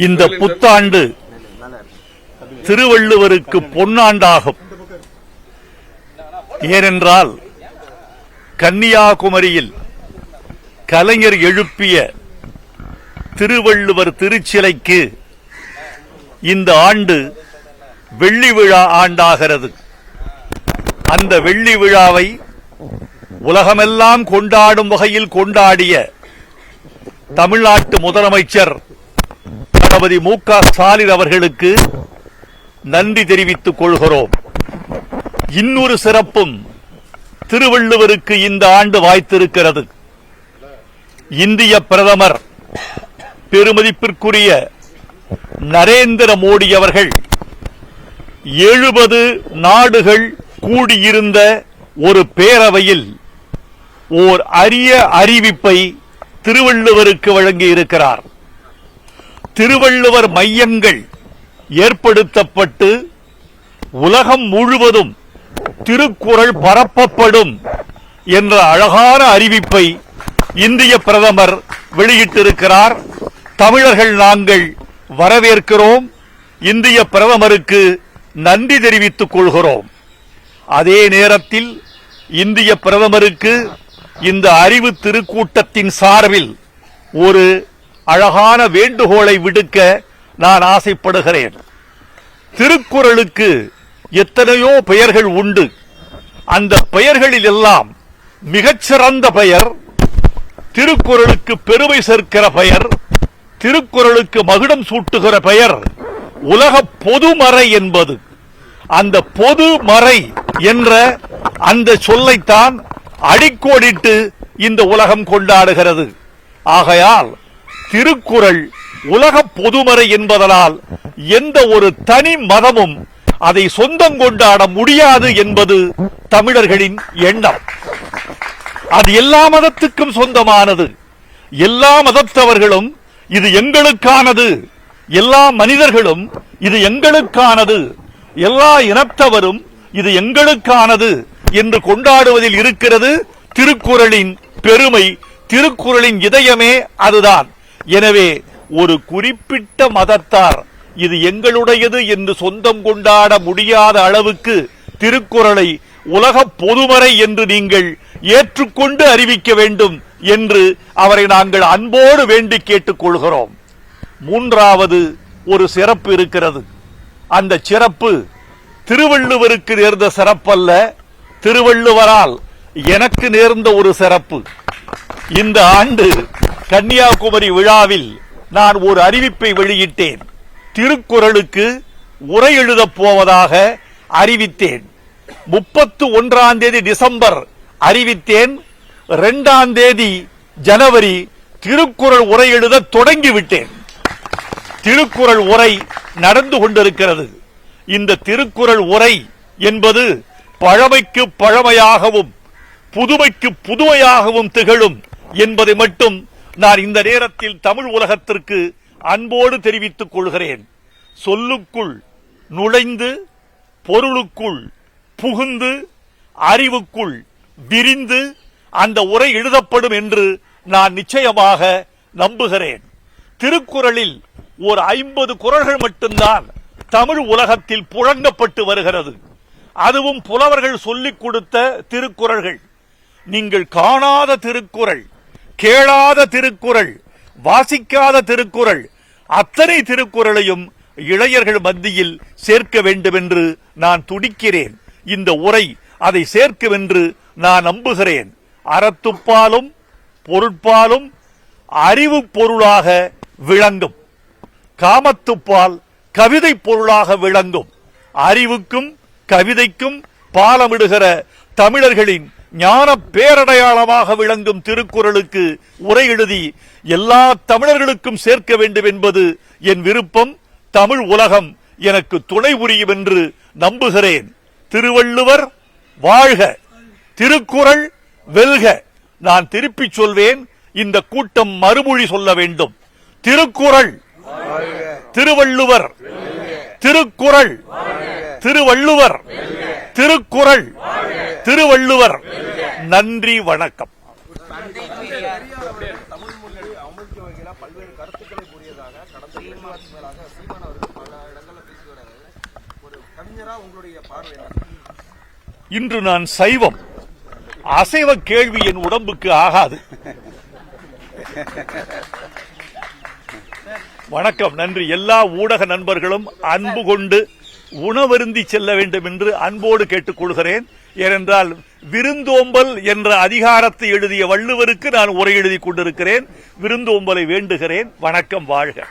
இந்த புத்தாண்டு திருவள்ளுவருக்கு பொன்னாண்டாகும். ஏனென்றால் கன்னியாகுமரியில் கலைஞர் எழுப்பிய திருவள்ளுவர் திருச்சிலைக்கு இந்த ஆண்டு வெள்ளி விழா ஆண்டாகிறது. அந்த வெள்ளி விழாவை உலகமெல்லாம் கொண்டாடும் வகையில் கொண்டாடிய தமிழ்நாட்டு முதலமைச்சர் தளபதி மு.க. ஸ்டாலின் அவர்களுக்கு நன்றி தெரிவித்துக் கொள்கிறோம். இன்னொரு சிறப்பும் திருவள்ளுவருக்கு இந்த ஆண்டு வாய்த்திருக்கிறது. இந்திய பிரதமர் பெருமதிப்பிற்குரிய நரேந்திர மோடி அவர்கள் 70 நாடுகள் கூடியிருந்த ஒரு பேரவையில் ஓர் அரிய அறிவிப்பை திருவள்ளுவருக்கு வழங்கியிருக்கிறார். திருவள்ளுவர் மையங்கள் ஏற்படுத்தப்பட்டு உலகம் முழுவதும் திருக்குறள் பரப்பப்படும் என்ற அழகான அறிவிப்பை இந்திய பிரதமர் வெளியிட்டிருக்கிறார். தமிழர்கள் நாங்கள் வரவேற்கிறோம். இந்திய பிரதமருக்கு நன்றி தெரிவித்துக் கொள்கிறோம். அதே நேரத்தில் இந்திய பிரதமருக்கு இந்த அறிவு திருக்கூட்டத்தின் சார்பில் ஒரு அழகான வேண்டுகோளை விடுக்க நான் ஆசைப்படுகிறேன். திருக்குறளுக்கு எத்தனையோ பெயர்கள் உண்டு. அந்த பெயர்களில் எல்லாம் மிகச்சிறந்த பெயர், திருக்குறளுக்கு பெருமை சேர்க்கிற பெயர், திருக்குறளுக்கு மகுடம் சூட்டுகிற பெயர் உலக பொதுமறை என்பது. அந்த பொதுமறை என்ற அந்த சொல்லைத்தான் அடிக்கோடிட்டு இந்த உலகம் கொண்டாடுகிறது. ஆகையால் திருக்குறள் உலக பொதுமறை என்பதனால் எந்த ஒரு தனி மதமும் அதை சொந்தம் கொண்டாட முடியாது என்பது தமிழர்களின் எண்ணம். அது எல்லா மதத்துக்கும் சொந்தமானது. எல்லா மதத்தவர்களும் இது எங்களுக்கானது, எல்லா மனிதர்களும் இது எங்களுக்கானது, எல்லா இனத்தவரும் இது எங்களுக்கானது என்று கொண்டாடுவதில் இருக்கிறது திருக்குறளின் பெருமை. திருக்குறளின் இதயமே அதுதான். எனவே ஒரு குறிப்பிட்ட மதத்தார் இது எங்களுடையது என்று சொந்தம் கொண்டாட முடியாத அளவுக்கு திருக்குறளை உலக பொதுமறை என்று நீங்கள் ஏற்றுக்கொண்டு அறிவிக்க வேண்டும் என்று அவரை நாங்கள் அன்போடு வேண்டி கேட்டுக் கொள்கிறோம். மூன்றாவது ஒரு சிறப்பு இருக்கிறது. அந்த சிறப்பு திருவள்ளுவருக்கு நேர்ந்த சிறப்பல்ல, திருவள்ளுவரால் எனக்கு நேர்ந்த ஒரு சிறப்பு. இந்த ஆண்டு கன்னியாகுமரி விழாவில் நான் ஒரு அறிவிப்பை வெளியிட்டேன். திருக்குறளுக்கு உரை எழுதப் போவதாக அறிவித்தேன். 31ஆம் தேதி டிசம்பர் அறிவித்தேன். 2ஆம் தேதி ஜனவரி திருக்குறள் உரை எழுத தொடங்கிவிட்டேன். திருக்குறள் உரை நடந்து கொண்டிருக்கிறது. இந்த திருக்குறள் உரை என்பது பழமைக்கு பழமையாகவும் புதுமைக்கு புதுமையாகவும் திகழும் என்பதை மட்டும் நான் இந்த நேரத்தில் தமிழ் உலகத்திற்கு அன்போடு தெரிவித்துக் கொள்கிறேன். சொல்லுக்குள் நுழைந்து பொருளுக்குள் புகுந்து அறிவுக்குள் விரிந்து அந்த உரை எழுதப்படும் என்று நான் நிச்சயமாக நம்புகிறேன். திருக்குறளில் ஒரு 50 குறள்கள் மட்டும்தான் தமிழ் உலகத்தில் புழங்கப்பட்டு வருகிறது. அதுவும் புலவர்கள் சொல்லிக் கொடுத்த திருக்குறள்கள். நீங்கள் காணாத திருக்குறள், கேளாத திருக்குறள், வாசிக்காத திருக்குறள், அத்தனை திருக்குறளையும் இளைஞர்கள் மத்தியில் சேர்க்க வேண்டும் என்று நான் துடிக்கிறேன். இந்த உரை அதை சேர்க்கும் என்று நான் நம்புகிறேன். அறத்துப்பாலும் பொருட்பாலும் அறிவு பொருளாக விளங்கும். காமத்துப்பால் கவிதை பொருளாக விளங்கும். அறிவுக்கும் கவிதைக்கும் பாலமிடுகிற தமிழர்களின் ஞான பேரடையாளமாக விளங்கும் திருக்குறளுக்கு உரை எழுதி எல்லா தமிழர்களுக்கும் சேர்க்க வேண்டும் என்பது என் விருப்பம். தமிழ் உலகம் எனக்கு துணை புரியும் என்று நம்புகிறேன். திருவள்ளுவர் வாழ்க, திருக்குறள் வெல்க. நான் திருப்பிச் சொல்வேன், இந்த கூட்டம் மறுமொழி சொல்ல வேண்டும். திருக்குறள், திருவள்ளுவர், திருக்குறள், திருவள்ளுவர், திருக்குறள், திருவள்ளுவர். நன்றி, வணக்கம். தமிழ் மொழி அமுழ்த்தி வைக்கலாம், பல்வேறு கருத்துக்களை கூறியதாக கடந்த இன்று நான் சைவம். அசைவ கேள்வி என் உடம்புக்கு ஆகாது. வணக்கம், நன்றி. எல்லா ஊடக நண்பர்களும் அன்பு கொண்டு உணவருந்தி செல்ல வேண்டும் என்று அன்போடு கேட்டுக் கொள்கிறேன். ஏனென்றால் விருந்தோம்பல் என்ற அதிகாரத்தை எழுதிய வள்ளுவருக்கு நான் உரை எழுதி கொண்டிருக்கிறேன். விருந்தோம்பலை வேண்டுகிறேன். வணக்கம், வாழ்க.